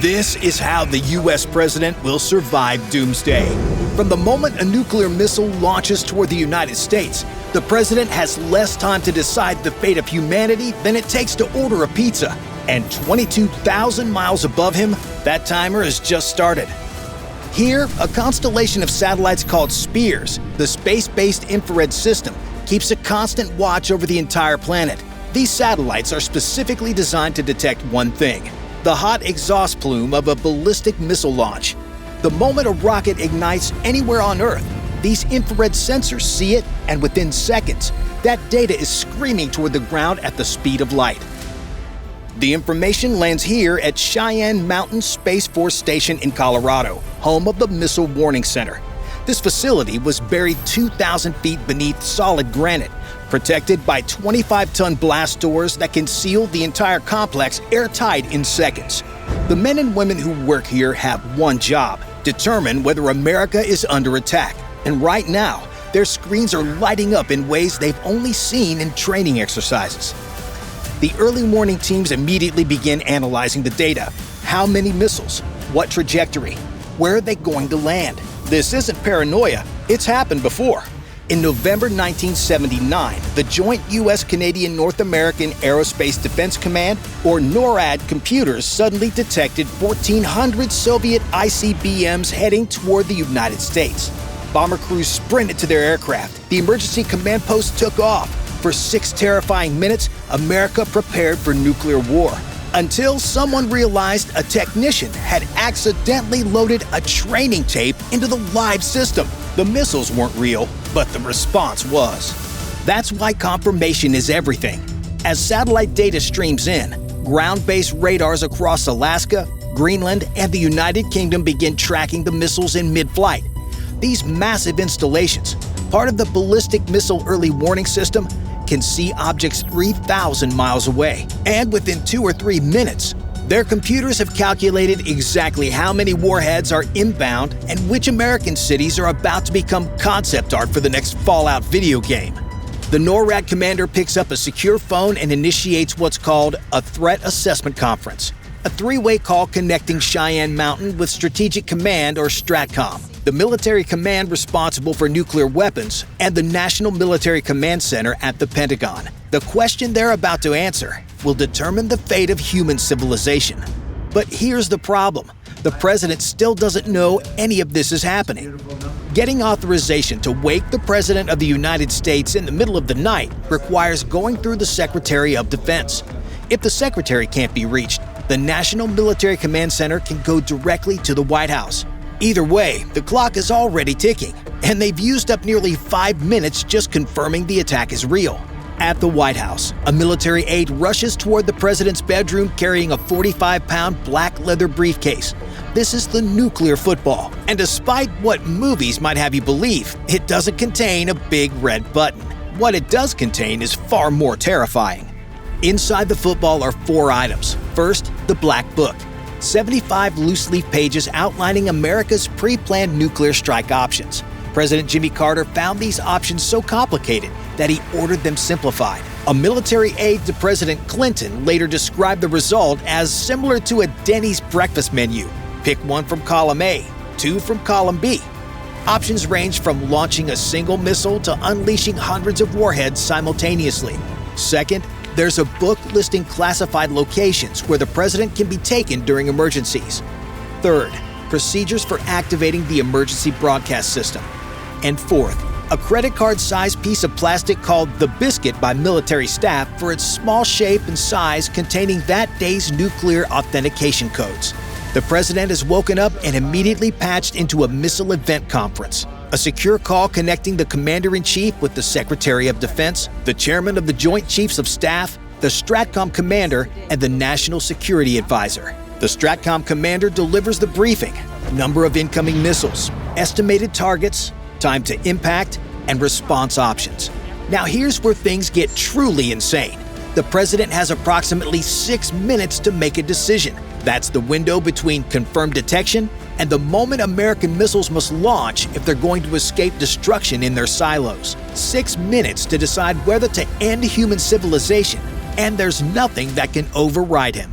This is how the U.S. president will survive Doomsday. From the moment a nuclear missile launches toward the United States, the president has less time to decide the fate of humanity than it takes to order a pizza. And 22,000 miles above him, that timer has just started. Here, a constellation of satellites called Spears, the space-based infrared system, keeps a constant watch over the entire planet. These satellites are specifically designed to detect one thing: the hot exhaust plume of a ballistic missile launch. The moment a rocket ignites anywhere on Earth, these infrared sensors see it, and within seconds, that data is screaming toward the ground at the speed of light. The information lands here at Cheyenne Mountain Space Force Station in Colorado, home of the Missile Warning Center. This facility was buried 2,000 feet beneath solid granite, protected by 25-ton blast doors that can seal the entire complex airtight in seconds. The men and women who work here have one job: determine whether America is under attack. And right now, their screens are lighting up in ways they've only seen in training exercises. The early warning teams immediately begin analyzing the data. How many missiles? What trajectory? Where are they going to land? This isn't paranoia. It's happened before. In November 1979, the Joint U.S.-Canadian North American Aerospace Defense Command, or NORAD, computers suddenly detected 1,400 Soviet ICBMs heading toward the United States. Bomber crews sprinted to their aircraft. The emergency command post took off. For 6 terrifying minutes, America prepared for nuclear war. Until someone realized a technician had accidentally loaded a training tape into the live system. The missiles weren't real, but the response was. That's why confirmation is everything. As satellite data streams in, ground-based radars across Alaska, Greenland, and the United Kingdom begin tracking the missiles in mid-flight. These massive installations, part of the Ballistic Missile Early Warning System, can see objects 3,000 miles away. And within 2 or 3 minutes, their computers have calculated exactly how many warheads are inbound and which American cities are about to become concept art for the next Fallout video game. The NORAD commander picks up a secure phone and initiates what's called a Threat Assessment Conference, a 3-way call connecting Cheyenne Mountain with Strategic Command, or STRATCOM, the military command responsible for nuclear weapons, and the National Military Command Center at the Pentagon. The question they're about to answer will determine the fate of human civilization. But here's the problem: the president still doesn't know any of this is happening. Getting authorization to wake the President of the United States in the middle of the night requires going through the Secretary of Defense. If the Secretary can't be reached, the National Military Command Center can go directly to the White House. Either way, the clock is already ticking, and they've used up nearly 5 minutes just confirming the attack is real. At the White House, a military aide rushes toward the president's bedroom carrying a 45-pound black leather briefcase. This is the nuclear football, and despite what movies might have you believe, it doesn't contain a big red button. What it does contain is far more terrifying. Inside the football are 4 items. First, the Black Book. 75 loose-leaf pages outlining America's pre-planned nuclear strike options. President Jimmy Carter found these options so complicated that he ordered them simplified. A military aide to President Clinton later described the result as similar to a Denny's breakfast menu. Pick one from column A, 2 from column B. Options range from launching a single missile to unleashing hundreds of warheads simultaneously. Second, there's a book listing classified locations where the president can be taken during emergencies. Third, procedures for activating the emergency broadcast system. And fourth, a credit card-sized piece of plastic called the biscuit by military staff for its small shape and size, containing that day's nuclear authentication codes. The president is woken up and immediately patched into a missile event conference. A secure call connecting the Commander-in-Chief with the Secretary of Defense, the Chairman of the Joint Chiefs of Staff, the STRATCOM Commander, and the National Security Advisor. The STRATCOM Commander delivers the briefing: number of incoming missiles, estimated targets, time to impact, and response options. Now here's where things get truly insane. The president has approximately 6 minutes to make a decision. That's the window between confirmed detection and the moment American missiles must launch if they're going to escape destruction in their silos. 6 minutes to decide whether to end human civilization, and there's nothing that can override him.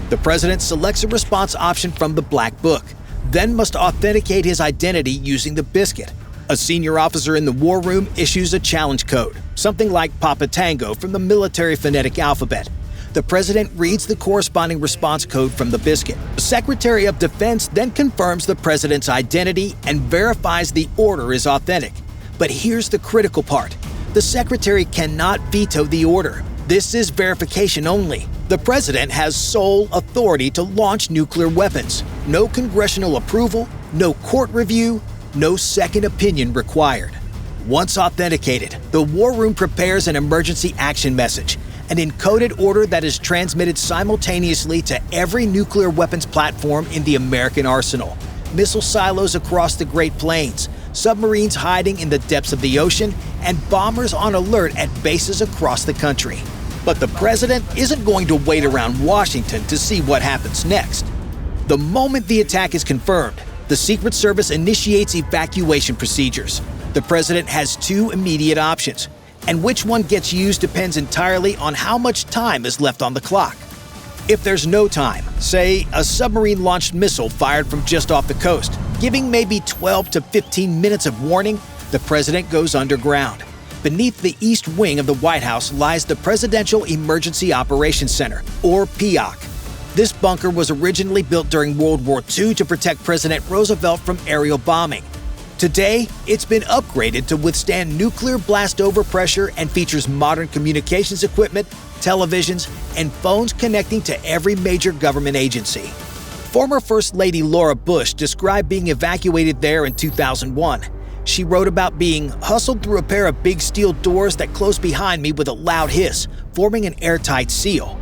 The president selects a response option from the Black Book, then must authenticate his identity using the biscuit. A senior officer in the war room issues a challenge code, something like Papa Tango from the military phonetic alphabet. The president reads the corresponding response code from the biscuit. The Secretary of Defense then confirms the president's identity and verifies the order is authentic. But here's the critical part. The secretary cannot veto the order. This is verification only. The president has sole authority to launch nuclear weapons. No congressional approval, no court review, no second opinion required. Once authenticated, the war room prepares an emergency action message, an encoded order that is transmitted simultaneously to every nuclear weapons platform in the American arsenal. Missile silos across the Great Plains, submarines hiding in the depths of the ocean, and bombers on alert at bases across the country. But the president isn't going to wait around Washington to see what happens next. The moment the attack is confirmed, the Secret Service initiates evacuation procedures. The president has two immediate options, and which one gets used depends entirely on how much time is left on the clock. If there's no time, say a submarine-launched missile fired from just off the coast, giving maybe 12 to 15 minutes of warning, the president goes underground. Beneath the east wing of the White House lies the Presidential Emergency Operations Center, or PEOC. This bunker was originally built during World War II to protect President Roosevelt from aerial bombing. Today, it's been upgraded to withstand nuclear blast overpressure and features modern communications equipment, televisions, and phones connecting to every major government agency. Former First Lady Laura Bush described being evacuated there in 2001. She wrote about being hustled through a pair of big steel doors that closed behind me with a loud hiss, forming an airtight seal.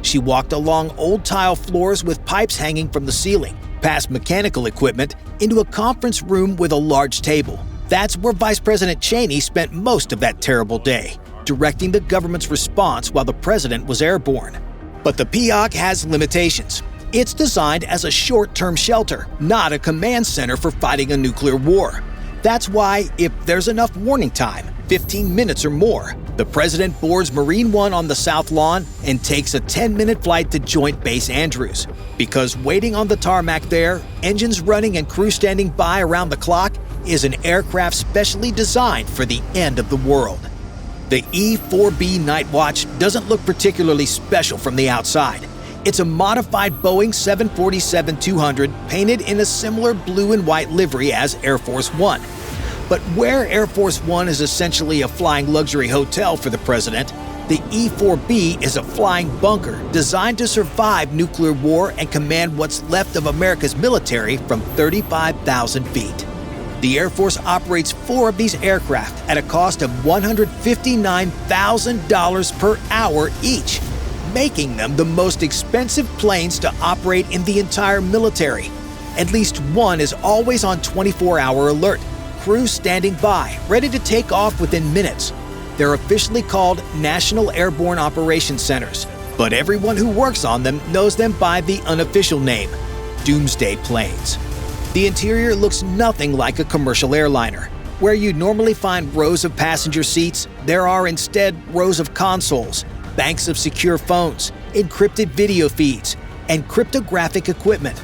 She walked along old tile floors with pipes hanging from the ceiling, past mechanical equipment, into a conference room with a large table. That's where Vice President Cheney spent most of that terrible day, directing the government's response while the president was airborne. But the PEOC has limitations. It's designed as a short-term shelter, not a command center for fighting a nuclear war. That's why, if there's enough warning time, 15 minutes or more, the president boards Marine One on the South Lawn and takes a 10-minute flight to Joint Base Andrews. Because waiting on the tarmac there, engines running and crew standing by around the clock, is an aircraft specially designed for the end of the world. The E-4B Nightwatch doesn't look particularly special from the outside. It's a modified Boeing 747-200 painted in a similar blue and white livery as Air Force One. But where Air Force One is essentially a flying luxury hotel for the president, the E-4B is a flying bunker designed to survive nuclear war and command what's left of America's military from 35,000 feet. The Air Force operates 4 of these aircraft at a cost of $159,000 per hour each, making them the most expensive planes to operate in the entire military. At least one is always on 24-hour alert, crews standing by, ready to take off within minutes. They're officially called National Airborne Operations Centers, but everyone who works on them knows them by the unofficial name, Doomsday Planes. The interior looks nothing like a commercial airliner. Where you'd normally find rows of passenger seats, there are instead rows of consoles, banks of secure phones, encrypted video feeds, and cryptographic equipment.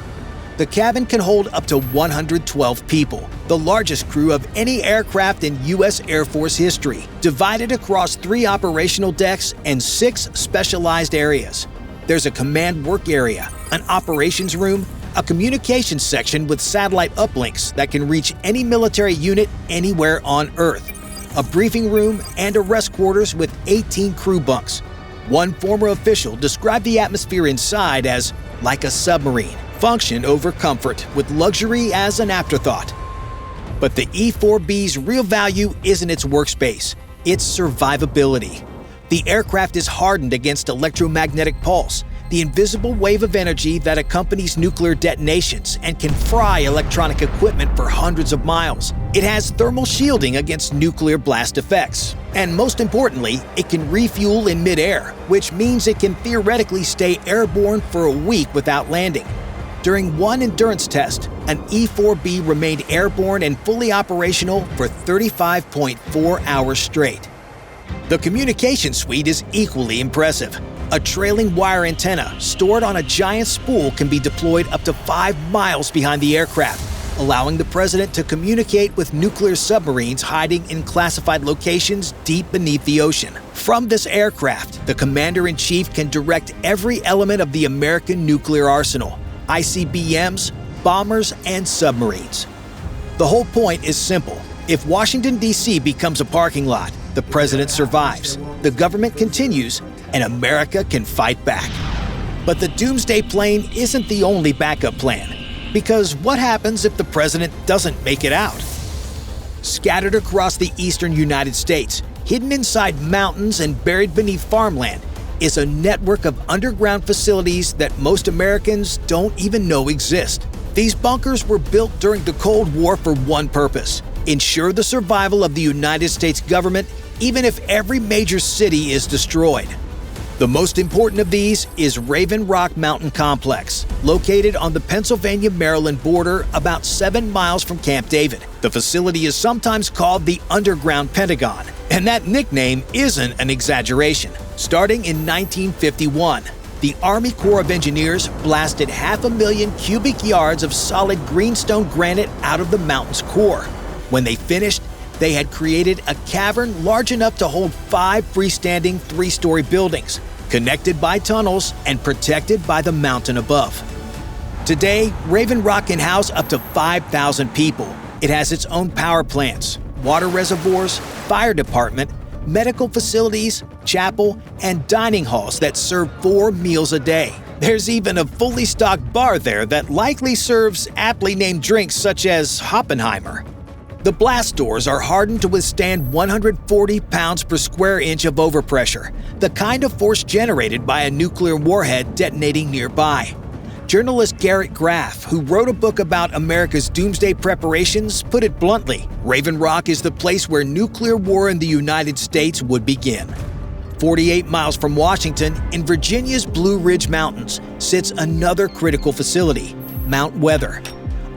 The cabin can hold up to 112 people, the largest crew of any aircraft in U.S. Air Force history, divided across 3 operational decks and 6 specialized areas. There's a command work area, an operations room, a communications section with satellite uplinks that can reach any military unit anywhere on Earth, a briefing room, and a rest quarters with 18 crew bunks. One former official described the atmosphere inside as like a submarine, function over comfort, with luxury as an afterthought. But the E-4B's real value isn't its workspace, it's survivability. The aircraft is hardened against electromagnetic pulse, the invisible wave of energy that accompanies nuclear detonations and can fry electronic equipment for hundreds of miles. It has thermal shielding against nuclear blast effects. And most importantly, it can refuel in midair, which means it can theoretically stay airborne for a week without landing. During one endurance test, an E-4B remained airborne and fully operational for 35.4 hours straight. The communication suite is equally impressive. A trailing wire antenna stored on a giant spool can be deployed up to 5 miles behind the aircraft, allowing the president to communicate with nuclear submarines hiding in classified locations deep beneath the ocean. From this aircraft, the commander-in-chief can direct every element of the American nuclear arsenal: ICBMs, bombers, and submarines. The whole point is simple. If Washington, D.C. becomes a parking lot, the president survives, the government continues, and America can fight back. But the Doomsday Plane isn't the only backup plan. Because what happens if the president doesn't make it out? Scattered across the eastern United States, hidden inside mountains and buried beneath farmland, is a network of underground facilities that most Americans don't even know exist. These bunkers were built during the Cold War for one purpose: ensure the survival of the United States government even if every major city is destroyed. The most important of these is Raven Rock Mountain Complex, located on the Pennsylvania-Maryland border about 7 miles from Camp David. The facility is sometimes called the Underground Pentagon, and that nickname isn't an exaggeration. Starting in 1951, the Army Corps of Engineers blasted 500,000 cubic yards of solid greenstone granite out of the mountain's core. When they finished, they had created a cavern large enough to hold 5 freestanding 3-story buildings, connected by tunnels and protected by the mountain above. Today, Raven Rock can house up to 5,000 people. It has its own power plants, water reservoirs, fire department, medical facilities, chapel, and dining halls that serve 4 meals a day. There's even a fully stocked bar there that likely serves aptly named drinks such as Hoppenheimer. The blast doors are hardened to withstand 140 pounds per square inch of overpressure, the kind of force generated by a nuclear warhead detonating nearby. Journalist Garrett Graff, who wrote a book about America's doomsday preparations, put it bluntly: Raven Rock is the place where nuclear war in the United States would begin. 48 miles from Washington, in Virginia's Blue Ridge Mountains, sits another critical facility, Mount Weather.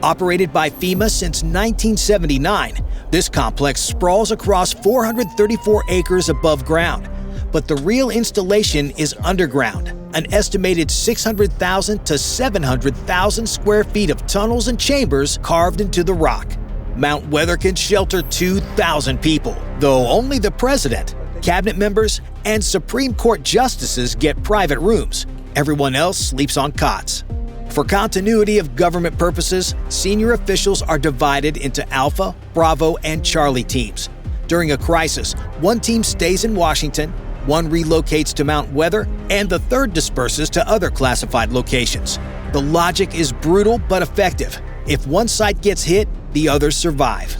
Operated by FEMA since 1979, this complex sprawls across 434 acres above ground. But the real installation is underground, an estimated 600,000 to 700,000 square feet of tunnels and chambers carved into the rock. Mount Weather can shelter 2,000 people, though only the president, cabinet members, and Supreme Court justices get private rooms. Everyone else sleeps on cots. For continuity of government purposes, senior officials are divided into Alpha, Bravo, and Charlie teams. During a crisis, one team stays in Washington, one relocates to Mount Weather, and the third disperses to other classified locations. The logic is brutal but effective. If one site gets hit, the others survive.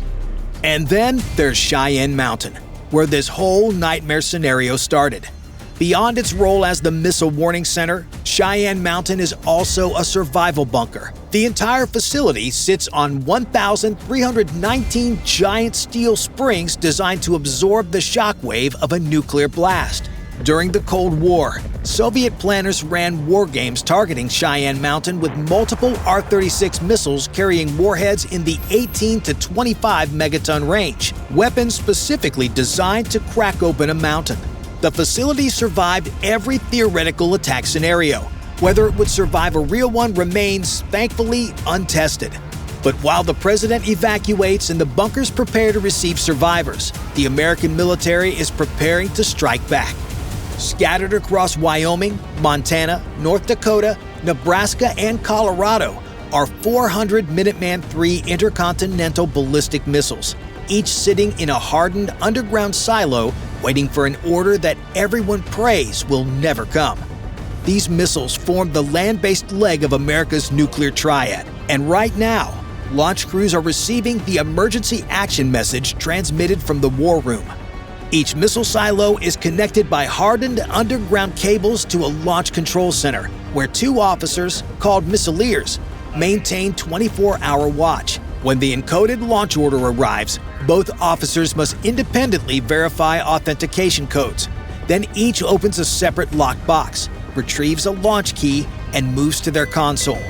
And then there's Cheyenne Mountain, where this whole nightmare scenario started. Beyond its role as the missile warning center, Cheyenne Mountain is also a survival bunker. The entire facility sits on 1,319 giant steel springs designed to absorb the shockwave of a nuclear blast. During the Cold War, Soviet planners ran war games targeting Cheyenne Mountain with multiple R-36 missiles carrying warheads in the 18 to 25 megaton range, weapons specifically designed to crack open a mountain. The facility survived every theoretical attack scenario. Whether it would survive a real one remains, thankfully, untested. But while the president evacuates and the bunkers prepare to receive survivors, the American military is preparing to strike back. Scattered across Wyoming, Montana, North Dakota, Nebraska, and Colorado are 400 Minuteman III intercontinental ballistic missiles, each sitting in a hardened underground silo waiting for an order that everyone prays will never come. These missiles form the land-based leg of America's nuclear triad, and right now, launch crews are receiving the emergency action message transmitted from the war room. Each missile silo is connected by hardened underground cables to a launch control center, where 2 officers, called missileers, maintain 24-hour watch. When the encoded launch order arrives, both officers must independently verify authentication codes. Then each opens a separate locked box, retrieves a launch key, and moves to their console.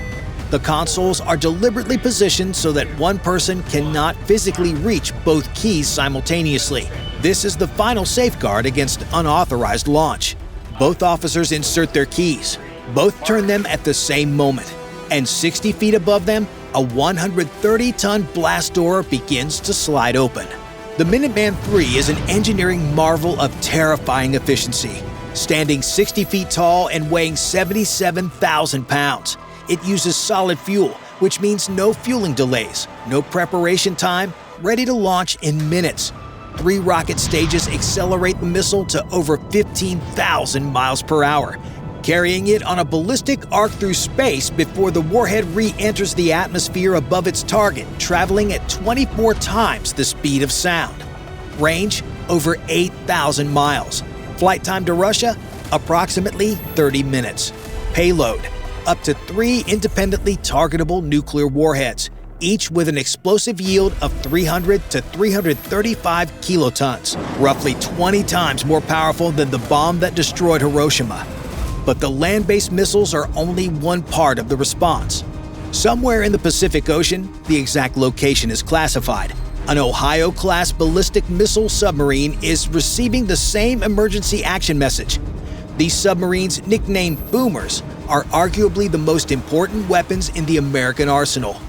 The consoles are deliberately positioned so that one person cannot physically reach both keys simultaneously. This is the final safeguard against unauthorized launch. Both officers insert their keys. Both turn them at the same moment. And 60 feet above them, a 130-ton blast door begins to slide open. The Minuteman III is an engineering marvel of terrifying efficiency. Standing 60 feet tall and weighing 77,000 pounds, it uses solid fuel, which means no fueling delays, no preparation time, ready to launch in minutes. 3 rocket stages accelerate the missile to over 15,000 miles per hour, carrying it on a ballistic arc through space before the warhead re-enters the atmosphere above its target, traveling at 24 times the speed of sound. Range, over 8,000 miles. Flight time to Russia, approximately 30 minutes. Payload, up to 3 independently targetable nuclear warheads, each with an explosive yield of 300 to 335 kilotons, roughly 20 times more powerful than the bomb that destroyed Hiroshima. But the land-based missiles are only one part of the response. Somewhere in the Pacific Ocean, the exact location is classified, an Ohio-class ballistic missile submarine is receiving the same emergency action message. These submarines, nicknamed boomers, are arguably the most important weapons in the American arsenal.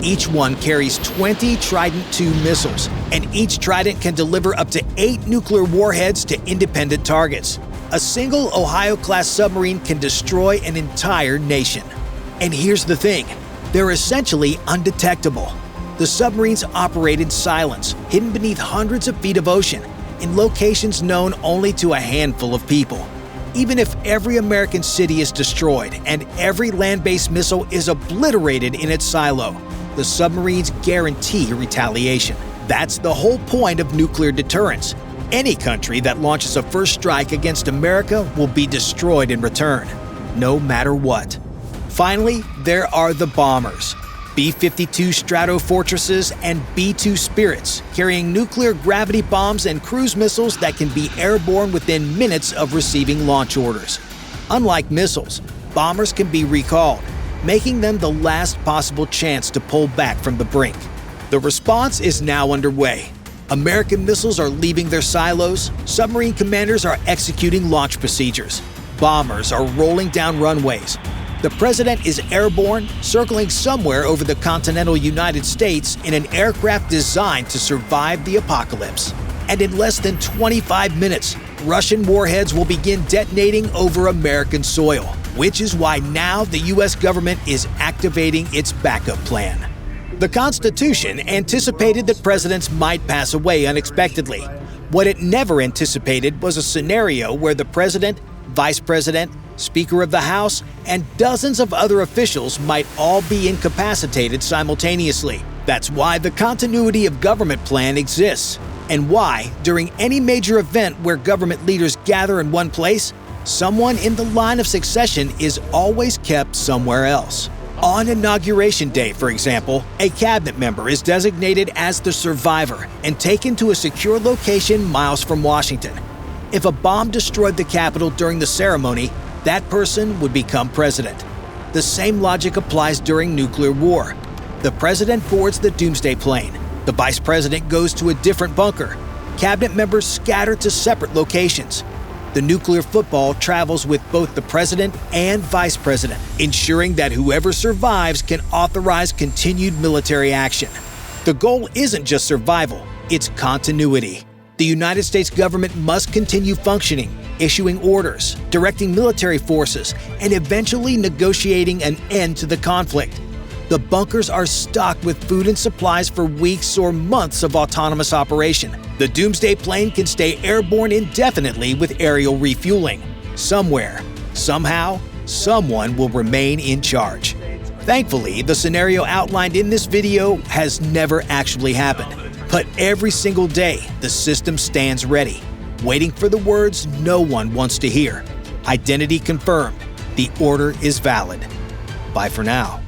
Each one carries 20 Trident II missiles, and each Trident can deliver up to 8 nuclear warheads to independent targets. A single Ohio-class submarine can destroy an entire nation. And here's the thing, they're essentially undetectable. The submarines operate in silence, hidden beneath hundreds of feet of ocean, in locations known only to a handful of people. Even if every American city is destroyed and every land-based missile is obliterated in its silo, the submarines guarantee retaliation. That's the whole point of nuclear deterrence. Any country that launches a first strike against America will be destroyed in return, no matter what. Finally, there are the bombers. B-52 Stratofortresses and B-2 Spirits, carrying nuclear gravity bombs and cruise missiles that can be airborne within minutes of receiving launch orders. Unlike missiles, bombers can be recalled, making them the last possible chance to pull back from the brink. The response is now underway. American missiles are leaving their silos, submarine commanders are executing launch procedures, bombers are rolling down runways. The president is airborne, circling somewhere over the continental United States in an aircraft designed to survive the apocalypse. And in less than 25 minutes, Russian warheads will begin detonating over American soil, which is why now the U.S. government is activating its backup plan. The Constitution anticipated that presidents might pass away unexpectedly. What it never anticipated was a scenario where the president, vice president, Speaker of the House, and dozens of other officials might all be incapacitated simultaneously. That's why the continuity of government plan exists, and why, during any major event where government leaders gather in one place, someone in the line of succession is always kept somewhere else. On Inauguration Day, for example, a cabinet member is designated as the survivor and taken to a secure location miles from Washington. If a bomb destroyed the Capitol during the ceremony, that person would become president. The same logic applies during nuclear war. The president boards the Doomsday Plane. The vice president goes to a different bunker. Cabinet members scatter to separate locations. The nuclear football travels with both the president and vice president, ensuring that whoever survives can authorize continued military action. The goal isn't just survival, it's continuity. The United States government must continue functioning, issuing orders, directing military forces, and eventually negotiating an end to the conflict. The bunkers are stocked with food and supplies for weeks or months of autonomous operation. The Doomsday Plane can stay airborne indefinitely with aerial refueling. Somewhere, somehow, someone will remain in charge. Thankfully, the scenario outlined in this video has never actually happened. But every single day, the system stands ready, waiting for the words no one wants to hear. Identity confirmed. The order is valid. Bye for now.